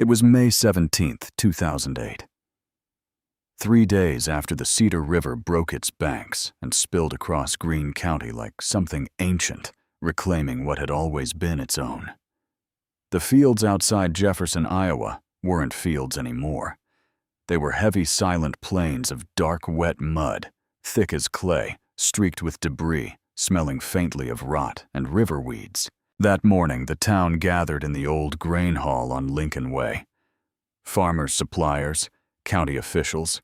It was May 17th, 2008. 3 days after the Cedar River broke its banks and spilled across Greene County like something ancient, reclaiming what had always been its own. The fields outside Jefferson, Iowa, weren't fields anymore. They were heavy, silent plains of dark, wet mud, thick as clay, streaked with debris, smelling faintly of rot and river weeds. That morning, the town gathered in the old grain hall on Lincoln Way. Farmers, suppliers, county officials,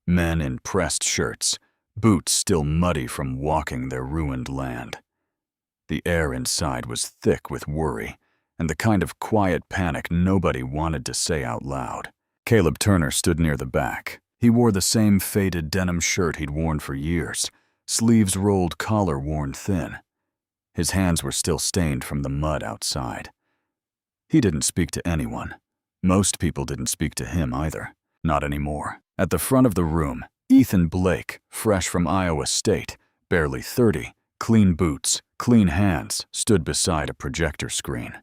men in pressed shirts, boots still muddy from walking their ruined land. The air inside was thick with worry, and the kind of quiet panic nobody wanted to say out loud. Caleb Turner stood near the back. He wore the same faded denim shirt he'd worn for years, sleeves rolled, collar worn thin. His hands were still stained from the mud outside. He didn't speak to anyone. Most people didn't speak to him either. Not anymore. At the front of the room, Ethan Blake, fresh from Iowa State, barely 30, clean boots, clean hands, stood beside a projector screen.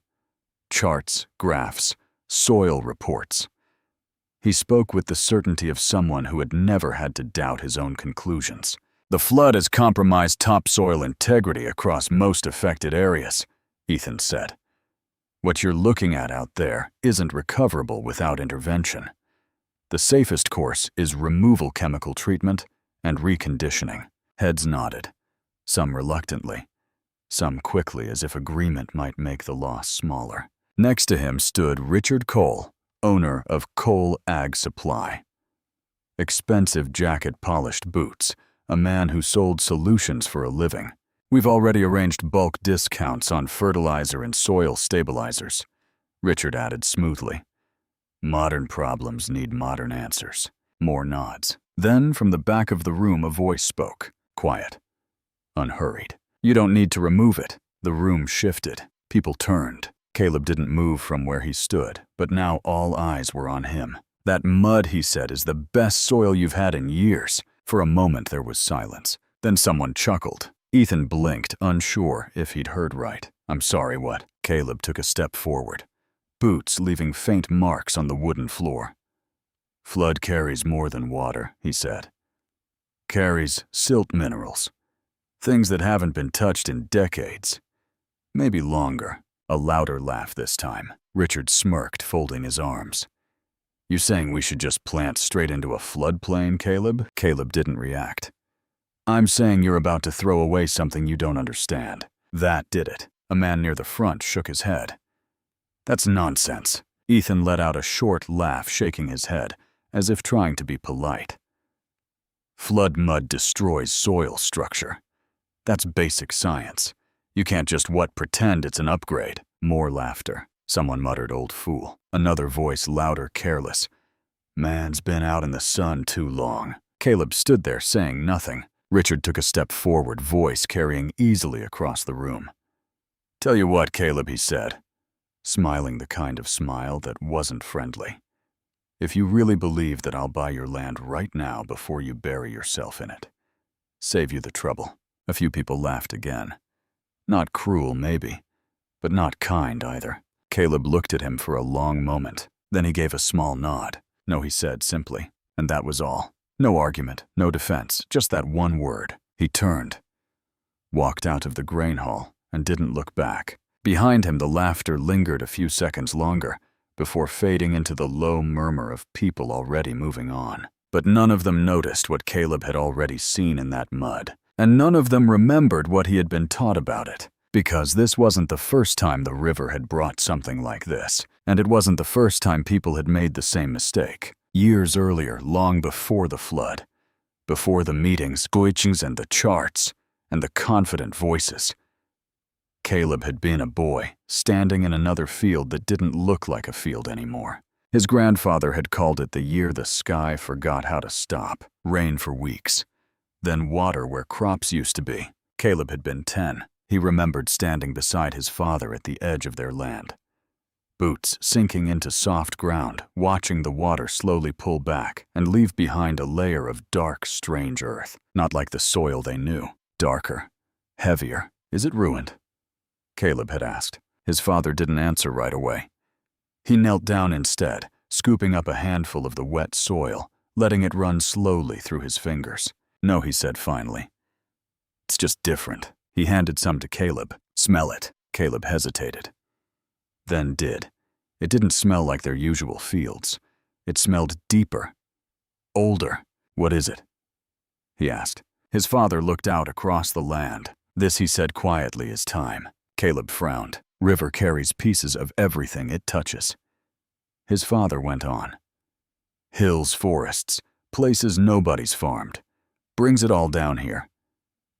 Charts, graphs, soil reports. He spoke with the certainty of someone who had never had to doubt his own conclusions. The flood has compromised topsoil integrity across most affected areas, Ethan said. What you're looking at out there isn't recoverable without intervention. The safest course is removal chemical treatment and reconditioning. Heads nodded, some reluctantly, some quickly as if agreement might make the loss smaller. Next to him stood Richard Cole, owner of Cole Ag Supply. Expensive jacket-polished boots, a man who sold solutions for a living. We've already arranged bulk discounts on fertilizer and soil stabilizers, Richard added smoothly. Modern problems need modern answers. More nods. Then, from the back of the room, a voice spoke, quiet, unhurried. You don't need to remove it. The room shifted. People turned. Caleb didn't move from where he stood, but now all eyes were on him. That mud, he said, is the best soil you've had in years. For a moment there was silence. Then someone chuckled. Ethan blinked, unsure if he'd heard right. I'm sorry, what? Caleb took a step forward. Boots leaving faint marks on the wooden floor. Flood carries more than water, he said. Carries silt minerals. Things that haven't been touched in decades. Maybe longer. A louder laugh this time. Richard smirked, folding his arms. You saying we should just plant straight into a floodplain, Caleb? Caleb didn't react. I'm saying you're about to throw away something you don't understand. That did it. A man near the front shook his head. That's nonsense. Ethan let out a short laugh, shaking his head, as if trying to be polite. Flood mud destroys soil structure. That's basic science. You can't just pretend it's an upgrade. More laughter. Someone muttered, old fool. Another voice, louder, careless. Man's been out in the sun too long. Caleb stood there saying nothing. Richard took a step forward, voice carrying easily across the room. Tell you what, Caleb, he said, smiling the kind of smile that wasn't friendly. If you really believe that I'll buy your land right now before you bury yourself in it, save you the trouble. A few people laughed again. Not cruel, maybe, but not kind either. Caleb looked at him for a long moment. Then he gave a small nod. No, he said simply, and that was all. No argument, no defense, just that one word. He turned, walked out of the grain hall, and didn't look back. Behind him, the laughter lingered a few seconds longer before fading into the low murmur of people already moving on. But none of them noticed what Caleb had already seen in that mud, and none of them remembered what he had been taught about it. Because this wasn't the first time the river had brought something like this, and it wasn't the first time people had made the same mistake. Years earlier, long before the flood, before the meetings, glitchings, and the charts, and the confident voices, Caleb had been a boy, standing in another field that didn't look like a field anymore. His grandfather had called it the year the sky forgot how to stop. Rain for weeks. Then water where crops used to be. Caleb had been 10. He remembered standing beside his father at the edge of their land. Boots sinking into soft ground, watching the water slowly pull back and leave behind a layer of dark, strange earth. Not like the soil they knew. Darker. Heavier. Is it ruined? Caleb had asked. His father didn't answer right away. He knelt down instead, scooping up a handful of the wet soil, letting it run slowly through his fingers. "No," he said finally. "It's just different." He handed some to Caleb. "Smell it." Caleb hesitated, then did. It didn't smell like their usual fields. It smelled deeper, older. "What is it?" he asked. His father looked out across the land. "This," he said quietly, "is time." Caleb frowned. "River carries pieces of everything it touches." His father went on. "Hills, forests, places nobody's farmed. Brings it all down here.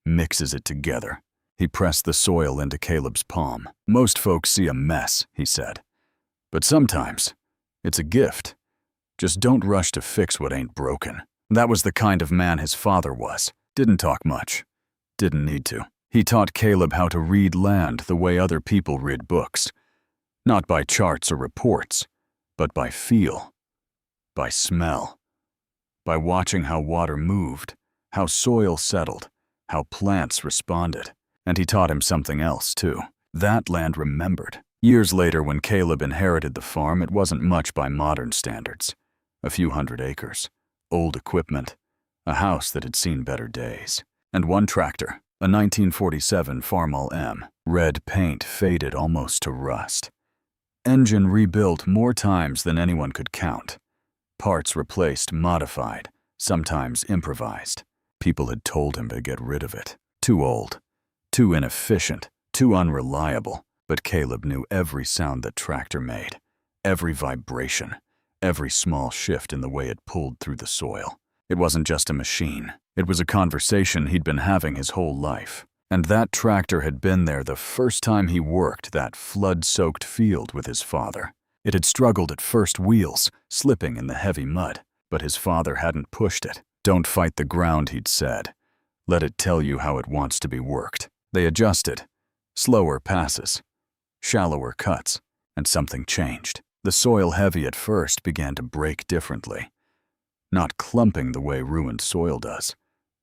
Mixes it together." He pressed the soil into Caleb's palm. "Most folks see a mess," he said. "But sometimes it's a gift. Just don't rush to fix what ain't broken." That was the kind of man his father was. Didn't talk much. Didn't need to. He taught Caleb how to read land the way other people read books. Not by charts or reports, but by feel, by smell, by watching how water moved, how soil settled, how plants responded. And he taught him something else, too. That land remembered. Years later, when Caleb inherited the farm, it wasn't much by modern standards. A few hundred acres, old equipment, a house that had seen better days, and one tractor, a 1947 Farmall M. Red paint faded almost to rust. Engine rebuilt more times than anyone could count. Parts replaced, modified, sometimes improvised. People had told him to get rid of it. Too old, too inefficient, too unreliable. But Caleb knew every sound that tractor made, every vibration, every small shift in the way it pulled through the soil. It wasn't just a machine. It was a conversation he'd been having his whole life. And that tractor had been there the first time he worked that flood-soaked field with his father. It had struggled at first wheels, slipping in the heavy mud, but his father hadn't pushed it. "Don't fight the ground," he'd said. "Let it tell you how it wants to be worked." They adjusted. Slower passes, shallower cuts, and something changed. The soil, heavy at first, began to break differently. Not clumping the way ruined soil does.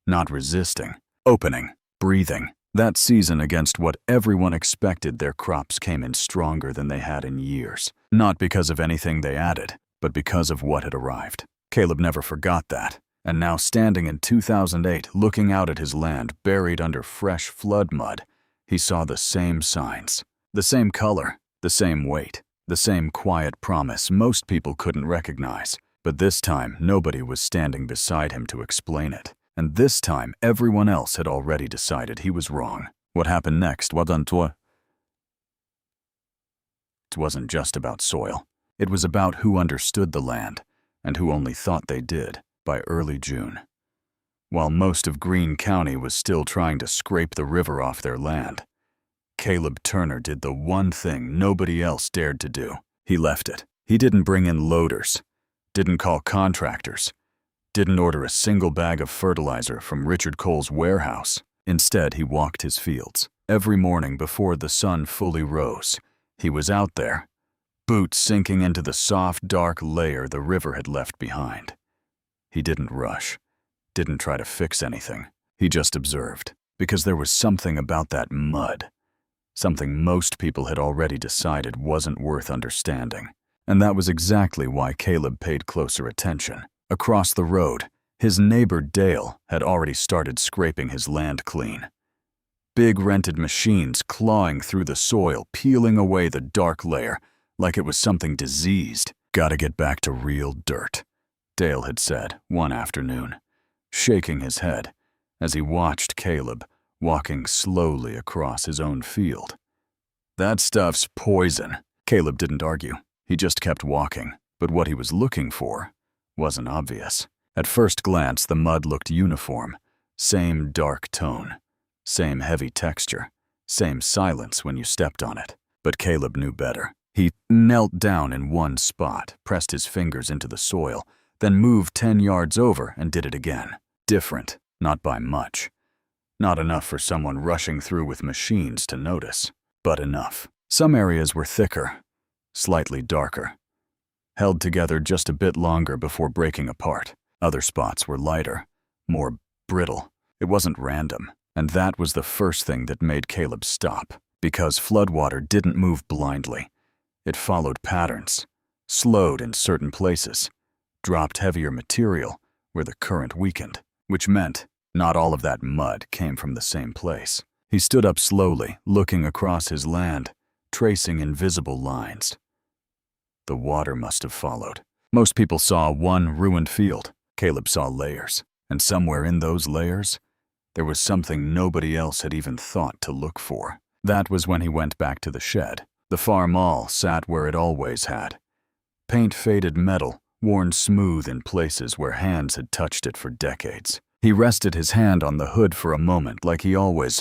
Not resisting. Opening. Breathing. That season, against what everyone expected, their crops came in stronger than they had in years. Not because of anything they added, but because of what had arrived. Caleb never forgot that. And now, standing in 2008, looking out at his land buried under fresh flood mud, he saw the same signs. The same color, the same weight, the same quiet promise most people couldn't recognize. But this time, nobody was standing beside him to explain it. And this time, everyone else had already decided he was wrong. What happened next? It wasn't just about soil. It was about who understood the land, and who only thought they did. By early June, while most of Greene County was still trying to scrape the river off their land, Caleb Turner did the one thing nobody else dared to do. He left it. He didn't bring in loaders, didn't call contractors, didn't order a single bag of fertilizer from Richard Cole's warehouse. Instead, he walked his fields. Every morning before the sun fully rose, he was out there, boots sinking into the soft, dark layer the river had left behind. He didn't rush, didn't try to fix anything. He just observed, because there was something about that mud, something most people had already decided wasn't worth understanding. And that was exactly why Caleb paid closer attention. Across the road, his neighbor Dale had already started scraping his land clean. Big rented machines clawing through the soil, peeling away the dark layer like it was something diseased. "Gotta get back to real dirt," Dale had said one afternoon, shaking his head as he watched Caleb walking slowly across his own field. "That stuff's poison." Caleb didn't argue. He just kept walking, but what he was looking for wasn't obvious. At first glance, the mud looked uniform. Same dark tone, same heavy texture, same silence when you stepped on it. But Caleb knew better. He knelt down in one spot, pressed his fingers into the soil, then moved 10 yards over and did it again. Different, not by much. Not enough for someone rushing through with machines to notice, but enough. Some areas were thicker, slightly darker, held together just a bit longer before breaking apart. Other spots were lighter, more brittle. It wasn't random, and that was the first thing that made Caleb stop, because floodwater didn't move blindly. It followed patterns, slowed in certain places, dropped heavier material where the current weakened, which meant not all of that mud came from the same place. He stood up slowly, looking across his land, tracing invisible lines. The water must have followed. Most people saw one ruined field. Caleb saw layers, and somewhere in those layers, there was something nobody else had even thought to look for. That was when he went back to the shed. The farm all sat where it always had. Paint-faded metal, worn smooth in places where hands had touched it for decades. He rested his hand on the hood for a moment like he always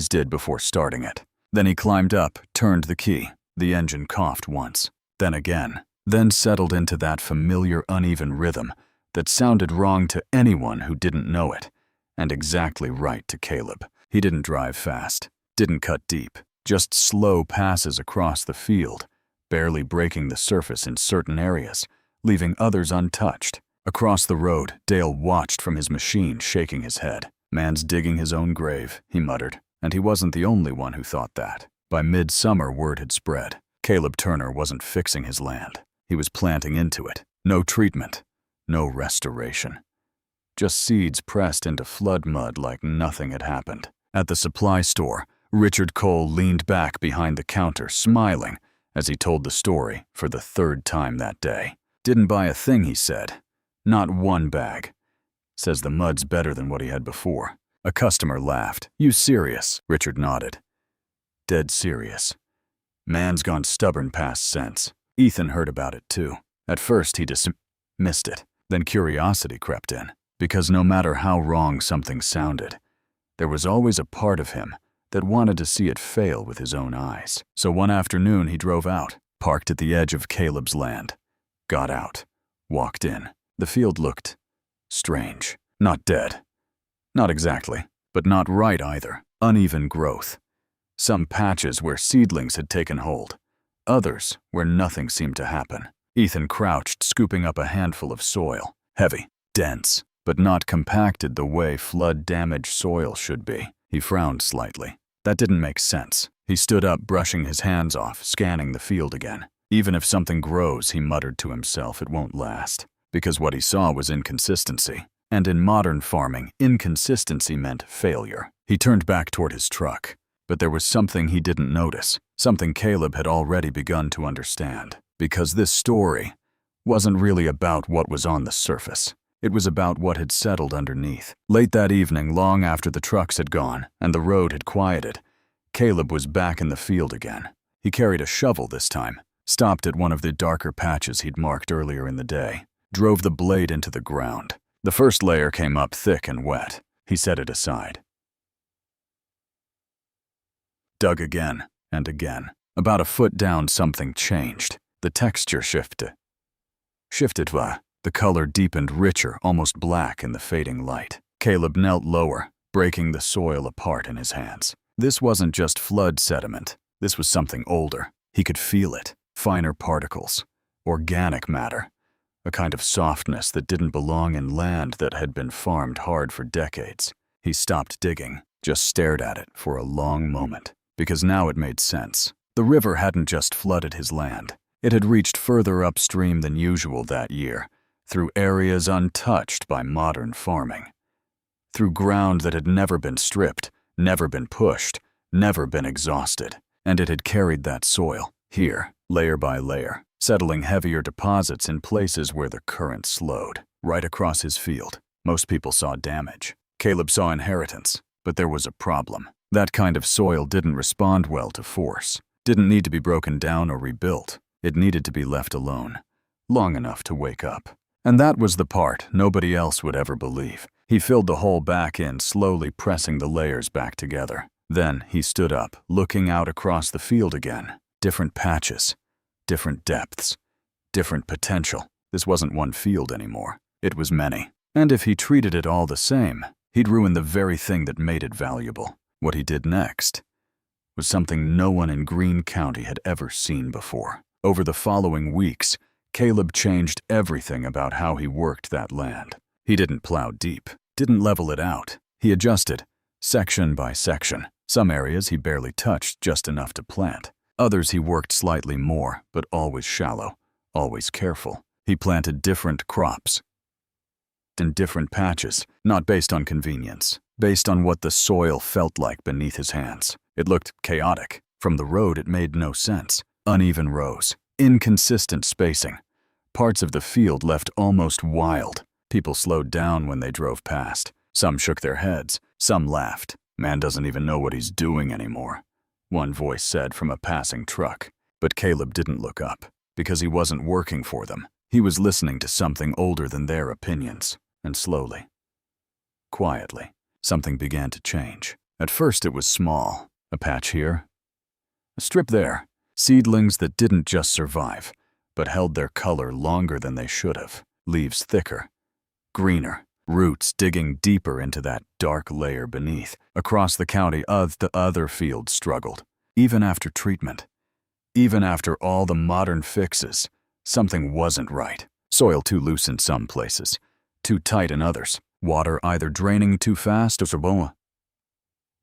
did before starting it. Then he climbed up, turned the key. The engine coughed once, then again, then settled into that familiar uneven rhythm that sounded wrong to anyone who didn't know it, and exactly right to Caleb. He didn't drive fast, didn't cut deep, just slow passes across the field, barely breaking the surface in certain areas, leaving others untouched. Across the road, Dale watched from his machine, shaking his head. "Man's digging his own grave," he muttered, and he wasn't the only one who thought that. By midsummer, word had spread. Caleb Turner wasn't fixing his land. He was planting into it. No treatment, no restoration. Just seeds pressed into flood mud like nothing had happened. At the supply store, Richard Cole leaned back behind the counter, smiling as he told the story for the third time that day. "Didn't buy a thing," he said. "Not one bag. Says the mud's better than what he had before." A customer laughed. "You serious?" Richard nodded. "Dead serious. Man's gone stubborn past sense." Ethan heard about it too. At first he dismissed it. Then curiosity crept in, because no matter how wrong something sounded, there was always a part of him that wanted to see it fail with his own eyes. So one afternoon he drove out, parked at the edge of Caleb's land, got out, walked in. The field looked strange. Not dead. Not exactly, but not right either. Uneven growth. Some patches where seedlings had taken hold, others where nothing seemed to happen. Ethan crouched, scooping up a handful of soil. Heavy, dense, but not compacted the way flood-damaged soil should be. He frowned slightly. That didn't make sense. He stood up, brushing his hands off, scanning the field again. Even if something grows, he muttered to himself, it won't last. Because what he saw was inconsistency. And in modern farming, inconsistency meant failure. He turned back toward his truck. But there was something he didn't notice, something Caleb had already begun to understand. Because this story wasn't really about what was on the surface. It was about what had settled underneath. Late that evening, long after the trucks had gone and the road had quieted, Caleb was back in the field again. He carried a shovel this time, stopped at one of the darker patches he'd marked earlier in the day, drove the blade into the ground. The first layer came up thick and wet. He set it aside. Dug again and again. About a foot down, something changed. The texture shifted. The color deepened richer, almost black in the fading light. Caleb knelt lower, breaking the soil apart in his hands. This wasn't just flood sediment. This was something older. He could feel it. Finer particles. Organic matter. A kind of softness that didn't belong in land that had been farmed hard for decades. He stopped digging, just stared at it for a long moment. Because now it made sense. The river hadn't just flooded his land. It had reached further upstream than usual that year, through areas untouched by modern farming. Through ground that had never been stripped, never been pushed, never been exhausted. And it had carried that soil, here, layer by layer, settling heavier deposits in places where the current slowed. Right across his field, most people saw damage. Caleb saw inheritance, but there was a problem. That kind of soil didn't respond well to force, didn't need to be broken down or rebuilt. It needed to be left alone, long enough to wake up. And that was the part nobody else would ever believe. He filled the hole back in, slowly pressing the layers back together. Then he stood up, looking out across the field again. Different patches, different depths, different potential. This wasn't one field anymore. It was many. And if he treated it all the same, he'd ruin the very thing that made it valuable. What he did next was something no one in Greene County had ever seen before. Over the following weeks, Caleb changed everything about how he worked that land. He didn't plow deep, didn't level it out. He adjusted, section by section. Some areas he barely touched, just enough to plant. Others he worked slightly more, but always shallow, always careful. He planted different crops in different patches, not based on convenience, based on what the soil felt like beneath his hands. It looked chaotic. From the road, it made no sense. Uneven rows, inconsistent spacing. Parts of the field left almost wild. People slowed down when they drove past. Some shook their heads. Some laughed. "Man doesn't even know what he's doing anymore," one voice said from a passing truck. But Caleb didn't look up, because he wasn't working for them. He was listening to something older than their opinions. And slowly, quietly, something began to change. At first it was small. A patch here, a strip there. Seedlings that didn't just survive, but held their color longer than they should have. Leaves thicker, greener, roots digging deeper into that dark layer beneath. Across the county, the other fields struggled. Even after treatment, even after all the modern fixes, something wasn't right. Soil too loose in some places, too tight in others. Water either draining too fast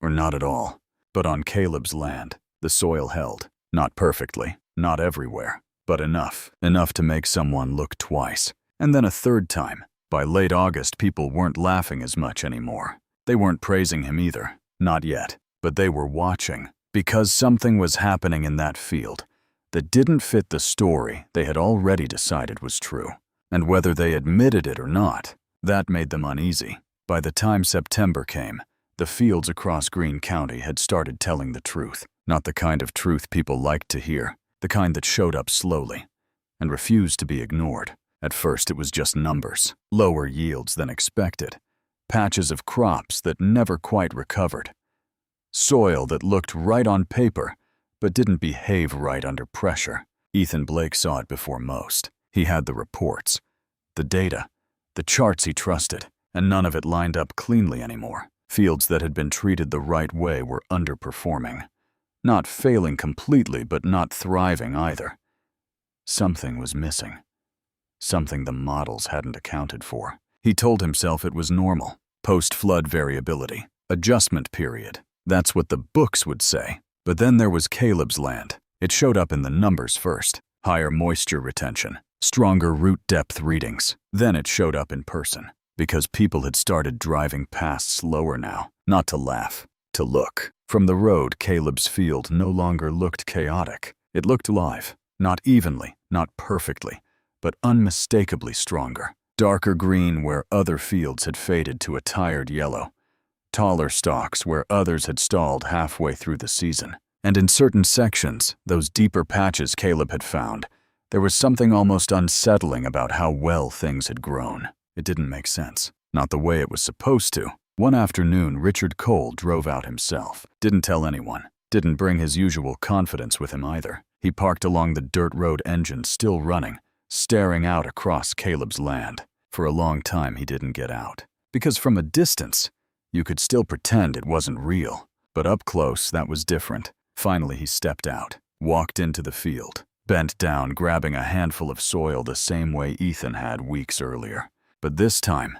or not at all. But on Caleb's land, the soil held. Not perfectly, not everywhere, but enough to make someone look twice. And then a third time. By late August, people weren't laughing as much anymore. They weren't praising him either, not yet, but they were watching, because something was happening in that field that didn't fit the story they had already decided was true. And whether they admitted it or not, that made them uneasy. By the time September came, the fields across Greene County had started telling the truth. Not the kind of truth people liked to hear, the kind that showed up slowly and refused to be ignored. At first it was just numbers, lower yields than expected, patches of crops that never quite recovered, soil that looked right on paper but didn't behave right under pressure. Ethan Blake saw it before most. He had the reports, the data, the charts he trusted, and none of it lined up cleanly anymore. Fields that had been treated the right way were underperforming. Not failing completely, but not thriving either. Something was missing. Something the models hadn't accounted for. He told himself it was normal. Post-flood variability. Adjustment period. That's what the books would say. But then there was Caleb's land. It showed up in the numbers first. Higher moisture retention. Stronger root depth readings. Then it showed up in person. Because people had started driving past slower now. Not to laugh, to look. From the road, Caleb's field no longer looked chaotic. It looked alive. Not evenly, not perfectly, but unmistakably stronger. Darker green where other fields had faded to a tired yellow. Taller stalks where others had stalled halfway through the season. And in certain sections, those deeper patches Caleb had found, there was something almost unsettling about how well things had grown. It didn't make sense. Not the way it was supposed to. One afternoon, Richard Cole drove out himself. Didn't tell anyone. Didn't bring his usual confidence with him either. He parked along the dirt road, engine still running, staring out across Caleb's land. For a long time, he didn't get out. Because from a distance, you could still pretend it wasn't real. But up close, that was different. Finally, he stepped out, walked into the field, bent down, grabbing a handful of soil the same way Ethan had weeks earlier. But this time,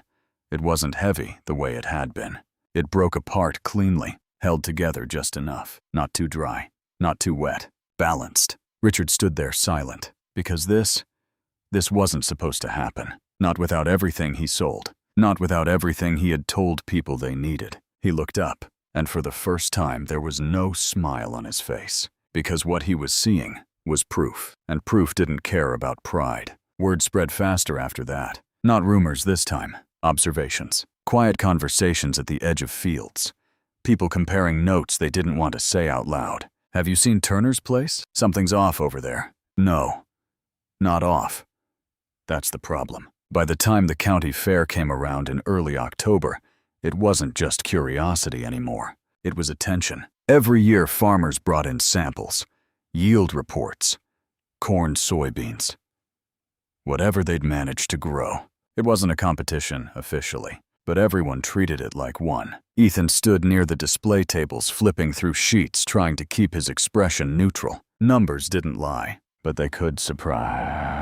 it wasn't heavy the way it had been. It broke apart cleanly, held together just enough. Not too dry, not too wet, balanced. Richard stood there silent, because this wasn't supposed to happen. Not without everything he sold, not without everything he had told people they needed. He looked up, and for the first time there was no smile on his face, because what he was seeing was proof, and proof didn't care about pride. Word spread faster after that. Not rumors this time, observations. Quiet conversations at the edge of fields. People comparing notes they didn't want to say out loud. "Have you seen Turner's place? Something's off over there." "No, not off." That's the problem. By the time the county fair came around in early October, it wasn't just curiosity anymore. It was attention. Every year farmers brought in samples, yield reports, corn, soybeans, whatever they'd managed to grow. It wasn't a competition, officially, but everyone treated it like one. Ethan stood near the display tables, flipping through sheets, trying to keep his expression neutral. Numbers didn't lie, but they could surprise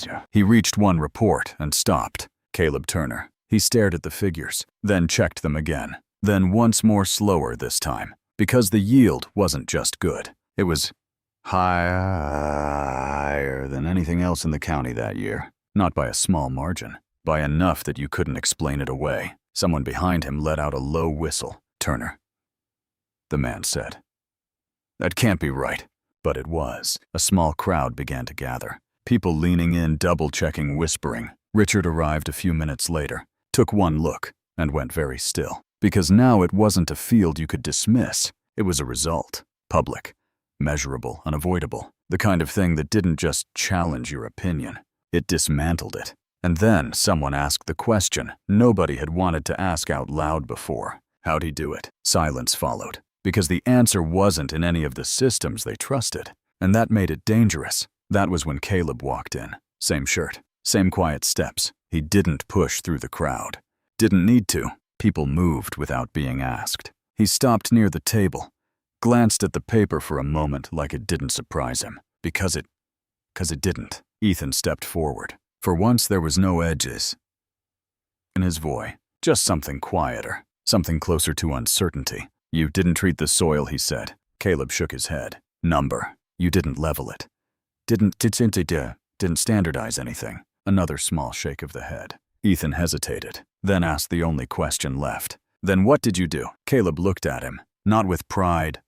you. He reached one report and stopped. Caleb Turner. He stared at the figures, then checked them again. Then once more slower this time, because the yield wasn't just good. It was higher than anything else in the county that year. Not by a small margin, by enough that you couldn't explain it away. Someone behind him let out a low whistle. "Turner," the man said. That can't be right. But it was. A small crowd began to gather. People leaning in, double-checking, whispering. Richard arrived a few minutes later, took one look, and went very still. Because now it wasn't a field you could dismiss. It was a result. Public. Measurable, unavoidable. The kind of thing that didn't just challenge your opinion. It dismantled it. And then someone asked the question nobody had wanted to ask out loud before. How'd he do it? Silence followed. Because the answer wasn't in any of the systems they trusted. And that made it dangerous. That was when Caleb walked in. Same shirt. Same quiet steps. He didn't push through the crowd. Didn't need to. People moved without being asked. He stopped near the table. Glanced at the paper for a moment like it didn't surprise him. Because it didn't. Ethan stepped forward. For once there was no edges in his voice. Just something quieter. Something closer to uncertainty. "You didn't treat the soil," he said. Caleb shook his head. "Number. You didn't level it. Didn't standardize anything." Another small shake of the head. Ethan hesitated, then asked the only question left. "Then what did you do?" Caleb looked at him, not with pride,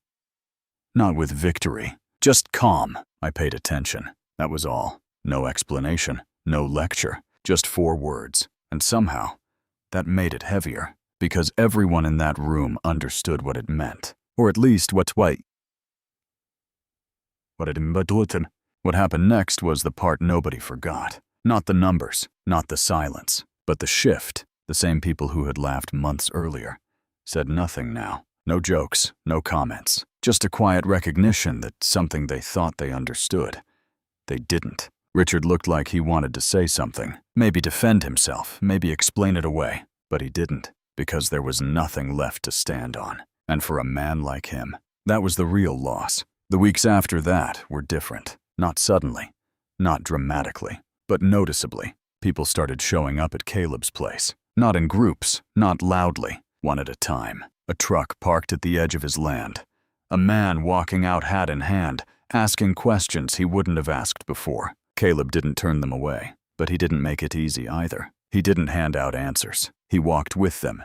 not with victory, just calm. "I paid attention. That was all. No explanation, no lecture, just 4 words. And somehow, that made it heavier. Because everyone in that room understood what it meant. Or at least what it meant. What happened next was the part nobody forgot. Not the numbers, not the silence, but the shift. The same people who had laughed months earlier said nothing now. No jokes, no comments. Just a quiet recognition that something they thought they understood, they didn't. Richard looked like he wanted to say something. Maybe defend himself, maybe explain it away. But he didn't. Because there was nothing left to stand on. And for a man like him, that was the real loss. The weeks after that were different. Not suddenly, not dramatically, but noticeably. People started showing up at Caleb's place. Not in groups, not loudly, one at a time. A truck parked at the edge of his land. A man walking out hat in hand, asking questions he wouldn't have asked before. Caleb didn't turn them away, but he didn't make it easy either. He didn't hand out answers. He walked with them,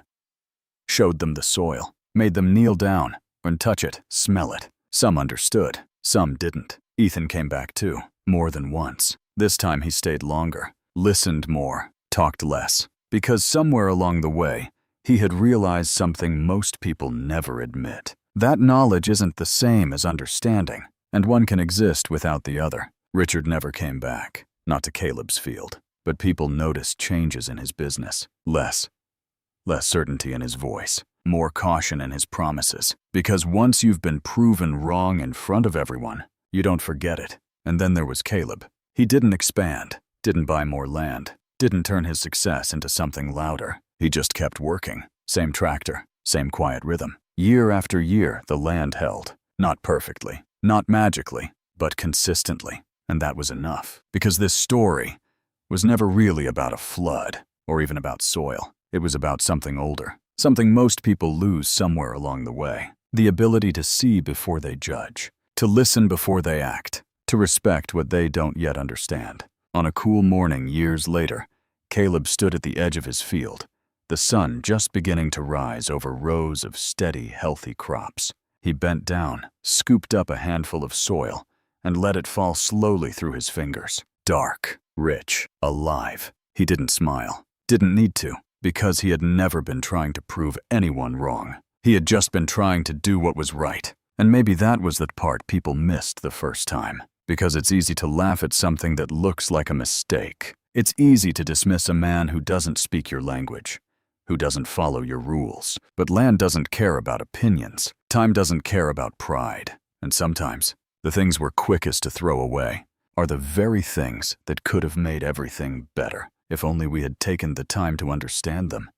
showed them the soil, made them kneel down and touch it, smell it. Some understood, some didn't. Ethan came back too, more than once. This time he stayed longer, listened more, talked less. Because somewhere along the way, he had realized something most people never admit. That knowledge isn't the same as understanding, and one can exist without the other. Richard never came back, not to Caleb's field. But people noticed changes in his business. Less certainty in his voice. More caution in his promises. Because once you've been proven wrong in front of everyone, you don't forget it. And then there was Caleb. He didn't expand, didn't buy more land, didn't turn his success into something louder. He just kept working. Same tractor, same quiet rhythm. Year after year, the land held. Not perfectly, not magically, but consistently. And that was enough. Because this story was never really about a flood, or even about soil. It was about something older, something most people lose somewhere along the way. The ability to see before they judge, to listen before they act, to respect what they don't yet understand. On a cool morning years later, Caleb stood at the edge of his field, the sun just beginning to rise over rows of steady, healthy crops. He bent down, scooped up a handful of soil, and let it fall slowly through his fingers. Dark. Rich, alive. He didn't smile. Didn't need to, because he had never been trying to prove anyone wrong. He had just been trying to do what was right. And maybe that was the part people missed the first time. Because it's easy to laugh at something that looks like a mistake. It's easy to dismiss a man who doesn't speak your language, who doesn't follow your rules. But land doesn't care about opinions. Time doesn't care about pride. And sometimes, the things we're quickest to throw away are the very things that could have made everything better if only we had taken the time to understand them.